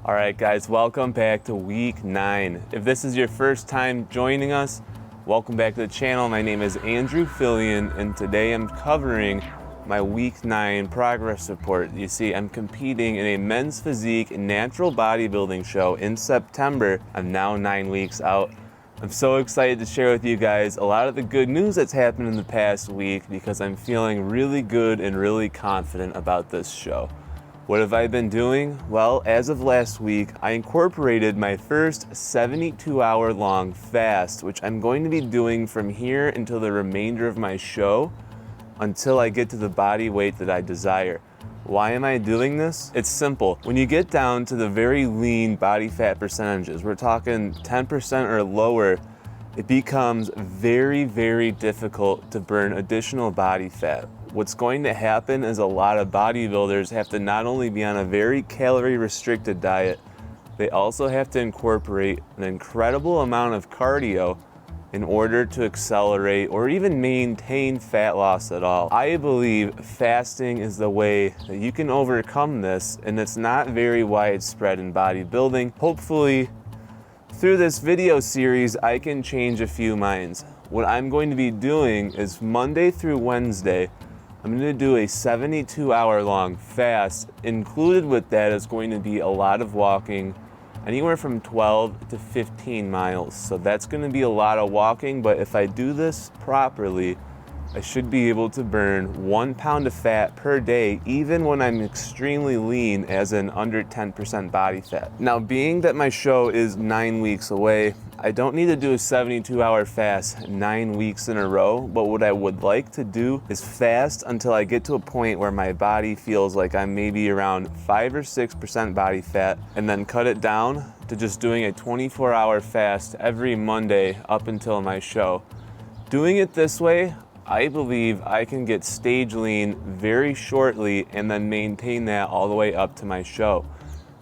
All right, guys, welcome back to week 9. If this is your first time joining us, welcome back to the channel. My name is Andrew Fillion, and today I'm covering my week 9 progress report. You see, I'm competing in a men's physique natural bodybuilding show in September. I'm now 9 weeks out. I'm so excited to share with you guys a lot of the good news that's happened in the past week because I'm feeling really good and really confident about this show. What have I been doing? Well, as of last week, I incorporated my first 72-hour long fast, which I'm going to be doing from here until the remainder of my show, until I get to the body weight that I desire. Why am I doing this? It's simple. When you get down to the very lean body fat percentages, we're talking 10% or lower, it becomes very, very difficult to burn additional body fat. What's going to happen is a lot of bodybuilders have to not only be on a very calorie restricted diet, they also have to incorporate an incredible amount of cardio in order to accelerate or even maintain fat loss at all. I believe fasting is the way that you can overcome this, and it's not very widespread in bodybuilding. Hopefully, through this video series, I can change a few minds. What I'm going to be doing is Monday through Wednesday, I'm going to do a 72-hour long fast. Included with that is going to be a lot of walking, anywhere from 12 to 15 miles. So that's going to be a lot of walking, but if I do this properly, I should be able to burn 1 pound of fat per day, even when I'm extremely lean, as in under 10% body fat. Now, being that my show is 9 weeks away, I don't need to do a 72-hour fast 9 weeks in a row, but what I would like to do is fast until I get to a point where my body feels like I'm maybe around 5 or 6% body fat, and then cut it down to just doing a 24-hour fast every Monday up until my show. Doing it this way, I believe I can get stage lean very shortly and then maintain that all the way up to my show.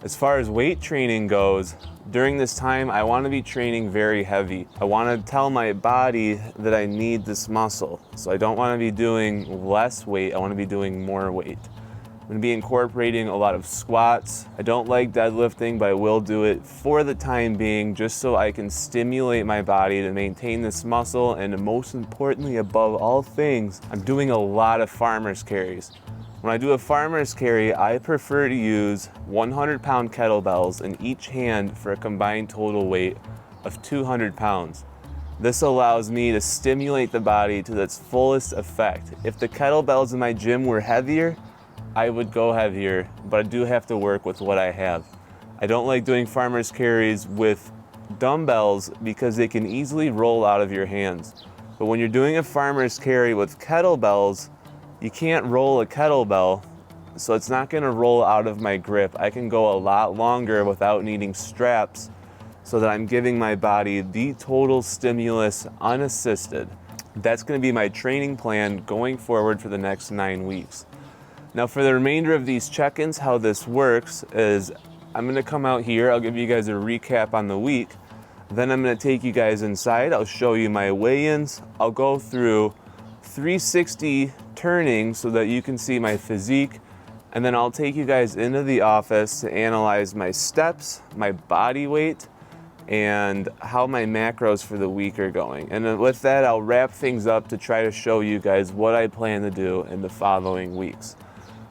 As far as weight training goes, during this time I want to be training very heavy. I want to tell my body that I need this muscle. So I don't want to be doing less weight, I want to be doing more weight. I'm going to be incorporating a lot of squats. I don't like deadlifting, but I will do it for the time being just so I can stimulate my body to maintain this muscle, and most importantly, above all things, I'm doing a lot of farmer's carries. When I do a farmer's carry, I prefer to use 100-pound kettlebells in each hand for a combined total weight of 200 pounds. This allows me to stimulate the body to its fullest effect. If the kettlebells in my gym were heavier, I would go heavier, but I do have to work with what I have. I don't like doing farmer's carries with dumbbells because they can easily roll out of your hands. But when you're doing a farmer's carry with kettlebells, you can't roll a kettlebell, so it's not gonna roll out of my grip. I can go a lot longer without needing straps so that I'm giving my body the total stimulus unassisted. That's gonna be my training plan going forward for the next 9 weeks. Now for the remainder of these check-ins, how this works is I'm gonna come out here, I'll give you guys a recap on the week, then I'm gonna take you guys inside, I'll show you my weigh-ins, I'll go through 360 turning so that you can see my physique, and then I'll take you guys into the office to analyze my steps, my body weight, and how my macros for the week are going. And then with that, I'll wrap things up to try to show you guys what I plan to do in the following weeks.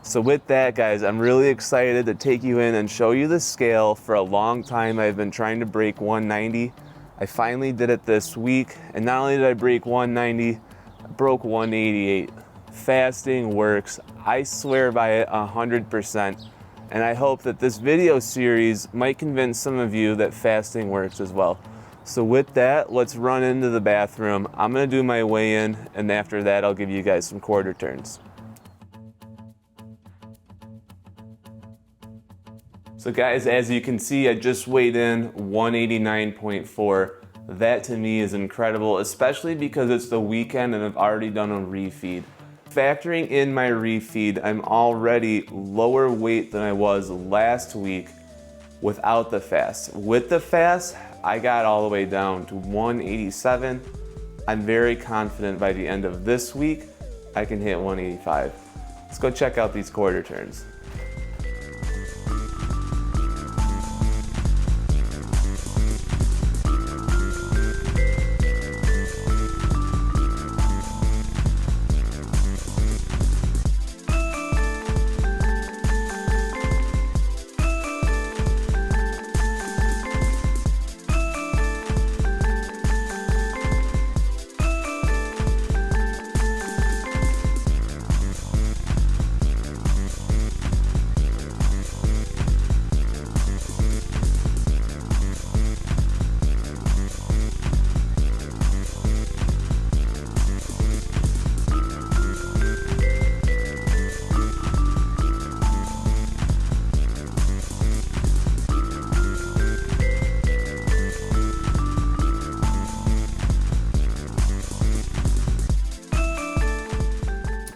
So with that, guys, I'm really excited to take you in and show you the scale. For a long time, I've been trying to break 190. I finally did it this week, and not only did I break 190, I broke 188. Fasting works. I swear by it 100%, and I hope that this video series might convince some of you that fasting works as well. So with that, let's run into the bathroom. I'm gonna do my weigh-in, and after that, I'll give you guys some quarter turns. So guys, as you can see, I just weighed in 189.4. That to me is incredible, especially because it's the weekend and I've already done a refeed. Factoring in my refeed, I'm already lower weight than I was last week without the fast. With the fast, I got all the way down to 187. I'm very confident by the end of this week, I can hit 185. Let's go check out these quarter turns.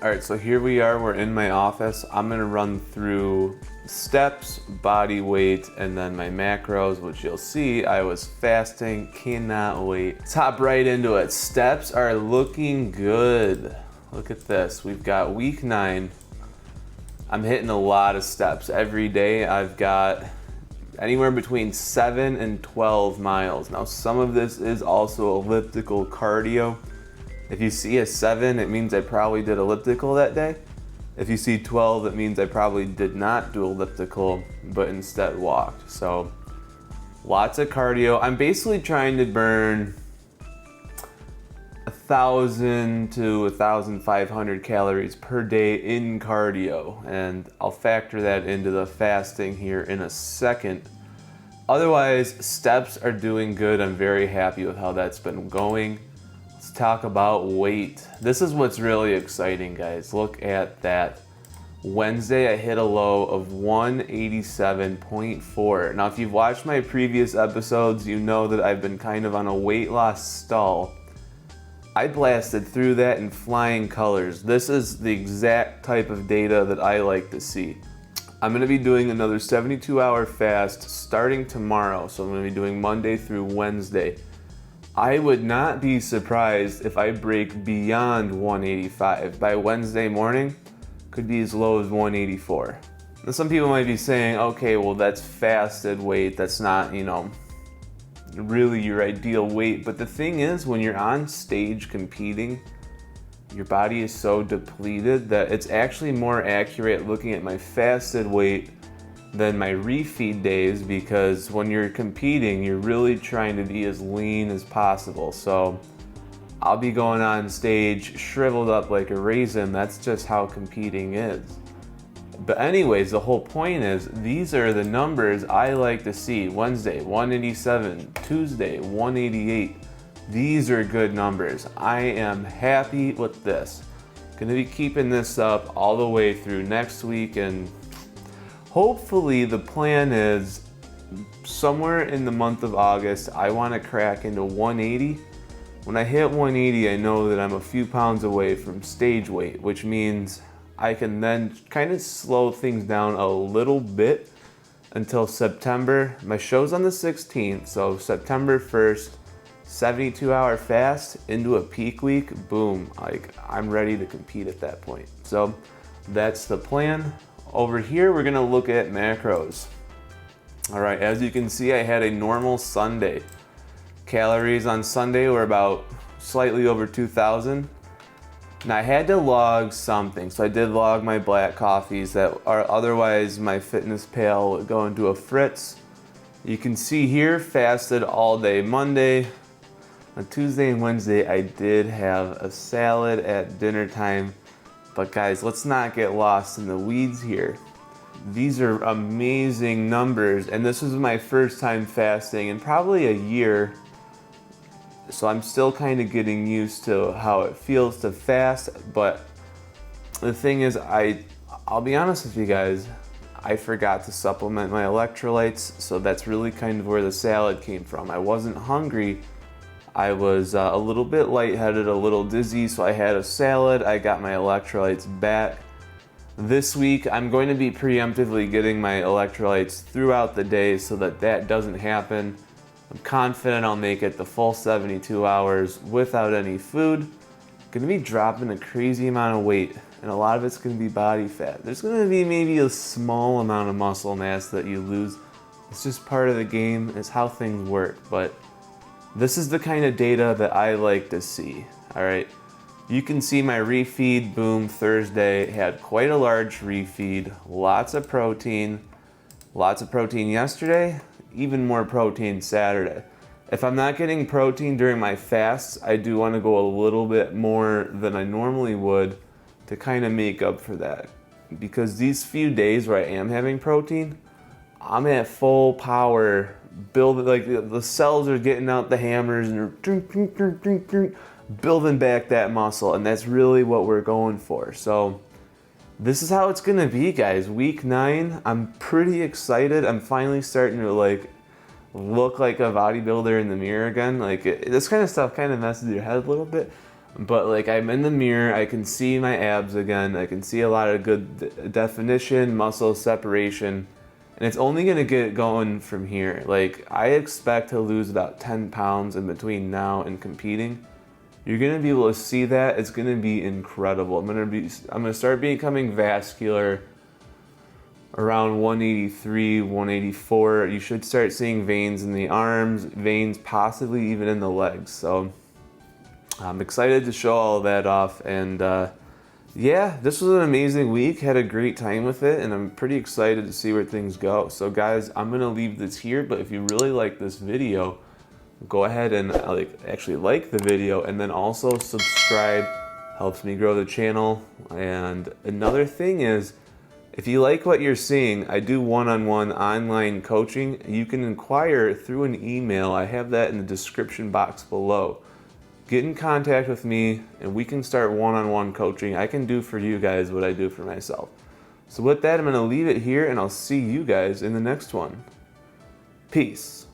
All right, so here we are, we're in my office. I'm gonna run through steps, body weight, and then my macros, which you'll see I was fasting, cannot wait. Let's hop right into it. Steps are looking good. Look at this, we've got week 9. I'm hitting a lot of steps every day. I've got anywhere between 7 and 12 miles. Now, some of this is also elliptical cardio. If you see a 7, it means I probably did elliptical that day. If you see 12, it means I probably did not do elliptical, but instead walked. So lots of cardio. I'm basically trying to burn 1,000 to 1,500 calories per day in cardio, and I'll factor that into the fasting here in a second. Otherwise, steps are doing good. I'm very happy with how that's been going. Let's talk about weight. This is what's really exciting, guys. Look at that. Wednesday, I hit a low of 187.4. Now, if you've watched my previous episodes, you know that I've been kind of on a weight loss stall. I blasted through that in flying colors. This is the exact type of data that I like to see. I'm gonna be doing another 72-hour fast starting tomorrow. So I'm gonna be doing Monday through Wednesday. I would not be surprised if I break beyond 185. By Wednesday morning, could be as low as 184. Now, some people might be saying, okay, well, that's fasted weight. That's not, really your ideal weight. But the thing is, when you're on stage competing, your body is so depleted that it's actually more accurate looking at my fasted weight than my refeed days, because when you're competing, you're really trying to be as lean as possible. So I'll be going on stage shriveled up like a raisin. That's just how competing is. But anyways, the whole point is, these are the numbers I like to see. Wednesday, 187. Tuesday, 188. These are good numbers. I am happy with this. Gonna be keeping this up all the way through next week, and hopefully the plan is somewhere in the month of August, I wanna crack into 180. When I hit 180, I know that I'm a few pounds away from stage weight, which means I can then kind of slow things down a little bit until September. My show's on the 16th, so September 1st, 72-hour fast into a peak week, boom, I'm ready to compete at that point. So that's the plan. Over here, we're gonna look at macros. All right, as you can see, I had a normal Sunday. Calories on Sunday were about slightly over 2,000. Now, I had to log something, so I did log my black coffees that are otherwise my FitnessPal would go into a fritz. You can see here, fasted all day Monday. On Tuesday and Wednesday, I did have a salad at dinner time. But guys, let's not get lost in the weeds here. These are amazing numbers, and this was my first time fasting in probably a year. So I'm still kind of getting used to how it feels to fast, but the thing is, I'll be honest with you guys, I forgot to supplement my electrolytes, so that's really kind of where the salad came from. I wasn't hungry, I was a little bit lightheaded, a little dizzy, so I had a salad, I got my electrolytes back. This week, I'm going to be preemptively getting my electrolytes throughout the day so that that doesn't happen. I'm confident I'll make it the full 72 hours without any food. Gonna be dropping a crazy amount of weight, and a lot of it's gonna be body fat. There's gonna be maybe a small amount of muscle mass that you lose. It's just part of the game, it's how things work, but this is the kind of data that I like to see, all right? You can see my refeed, boom, Thursday, had quite a large refeed, lots of protein yesterday, even more protein Saturday. If I'm not getting protein during my fasts, I do want to go a little bit more than I normally would to kind of make up for that. Because these few days where I am having protein, I'm at full power, the cells are getting out the hammers and they're building back that muscle, and that's really what we're going for. So this is how it's gonna be, guys. Week 9, I'm pretty excited. I'm finally starting to look like a bodybuilder in the mirror again. This kind of stuff kind of messes your head a little bit, But like I'm in the mirror, I can see my abs again. I can see a lot of good definition, muscle separation, and it's only gonna get going from here. Like I expect to lose about 10 pounds in between now and competing. You're gonna be able to see that. It's gonna be incredible. I'm gonna start becoming vascular around 183, 184. You should start seeing veins in the arms, veins possibly even in the legs. So I'm excited to show all of that off, and yeah, this was an amazing week. Had a great time with it, and I'm pretty excited to see where things go. So guys, I'm gonna leave this here, but if you really like this video, go ahead and actually like the video, and then also subscribe. Helps me grow the channel. And another thing is, if you like what you're seeing, I do one-on-one online coaching. You can inquire through an email. I have that in the description box below. Get in contact with me and we can start one-on-one coaching. I can do for you guys what I do for myself. So with that, I'm gonna leave it here and I'll see you guys in the next one. Peace.